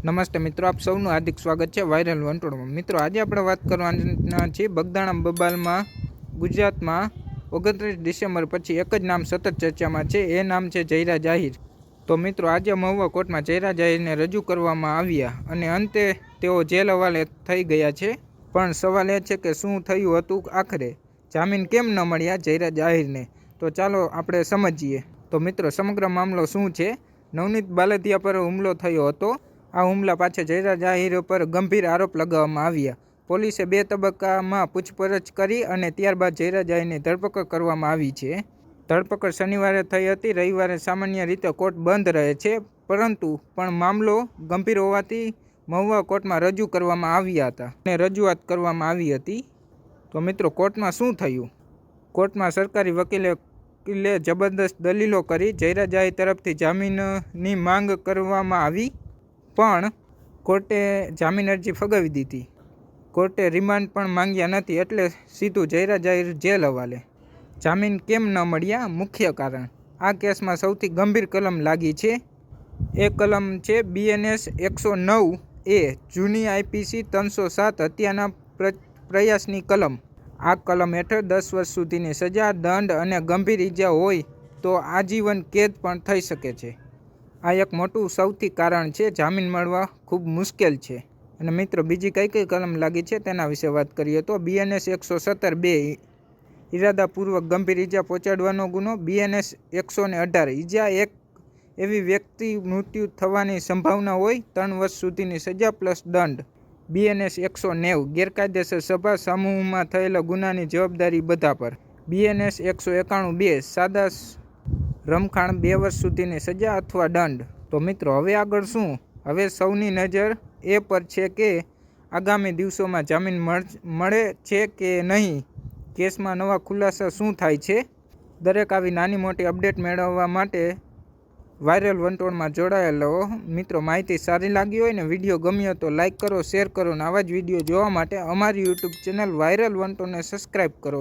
નમસ્તે મિત્રો, આપ સૌનું હાર્દિક સ્વાગત છે વાયરલ વંટોળમાં। મિત્રો, આજે આપણે વાત કરવાના છીએ બગદાણા બબાલમાં ગુજરાતમાં 29 ડિસેમ્બર પછી એક જ નામ સતત ચર્ચામાં છે, એ નામ છે જયરાજ આહિર। તો મિત્રો, આજે મહુવા કોર્ટમાં જયરાજ આહિરને રજૂ કરવામાં આવ્યા અને અંતે તેઓ જેલ હવાલે થઈ ગયા છે। પણ સવાલ એ છે કે શું થયું હતું આખરે? જામીન કેમ ન મળ્યા જયરાજ આહિરને? તો ચાલો આપણે સમજીએ। તો મિત્રો, સમગ્ર મામલો શું છે? નવનીત બાલદિયા પર હુમલો થયો હતો। આ હુમલા પાછળ જયરાજ આહિર પર ગંભીર આરોપ લગાવવામાં આવ્યા। પોલીસે 2 તબક્કામાં પૂછપરછ કરી અને ત્યારબાદ જયરાજ આહિરની ધરપકડ કરવામાં આવી છે। ધરપકડ શનિવારે થઈ હતી। રવિવારે સામાન્ય રીતે કોર્ટ બંધ રહે છે, પરંતુ પણ મામલો ગંભીર હોવાથી મહુવા કોર્ટમાં રજૂ કરવામાં આવ્યા હતા અને રજૂઆત કરવામાં આવી હતી। તો મિત્રો, કોર્ટમાં શું થયું? કોર્ટમાં સરકારી વકીલે જબરદસ્ત દલીલો કરી। જયરાજ આહિર તરફથી જામીનની માંગ કરવામાં આવી, પણ કોર્ટે જામીન અરજી ફગાવી દીધી। કોર્ટે રિમાન્ડ પણ માંગ્યા નથી, એટલે સીધું જયરાજ આહિર જેલ હવાલે। જામીન કેમ ન મળ્યા? મુખ્ય કારણ આ કેસમાં સૌથી ગંભીર કલમ લાગી છે। એ કલમ છે BNS 109A, જૂની IPC 307 હત્યાના પ્રયાસની કલમ। આ કલમ હેઠળ 10 વર્ષ સુધીની સજા, દંડ અને ગંભીર ઈજા હોય તો આજીવન કેદ પણ થઈ શકે છે। આ એક મોટું સૌથી કારણ છે જામીન મળવા ખૂબ મુશ્કેલ છે। અને મિત્રો, બીજી કઈ કલમ લાગી છે તેના વિશે વાત કરીએ તો BNS 117(2) ઇરાદાપૂર્વક ગંભીર ઈજા પહોંચાડવાનો ગુનો, BNS 118 ઈજા એક એવી વ્યક્તિ મૃત્યુ થવાની સંભાવના હોય 3 વર્ષ સુધીની સજા પ્લસ દંડ, BNS 190 ગેરકાયદેસર સભા સમૂહમાં થયેલા ગુનાની જવાબદારી બધા પર, BNS 191(2) સાદા રમખાણ 2 વર્ષ સુધીની સજા અથવા દંડ। તો મિત્રો, હવે આગળ શું? હવે સૌની નજર એ પર છે કે આગામી દિવસોમાં જામીન મળે છે કે નહીં, કેસમાં નવા ખુલાસા શું થાય છે। દરેક આવી નાની મોટી અપડેટ મેળવવા માટે વાયરલ વંટોળમાં જોડાયેલા રહો। મિત્રો, માહિતી સારી લાગી હોય ને વિડીયો ગમ્યો તો લાઇક કરો, શેર કરો અને આવા જ વિડીયો જોવા માટે અમારી યુટ્યુબ ચેનલ વાયરલ વંટોળને સબસ્ક્રાઈબ કરો।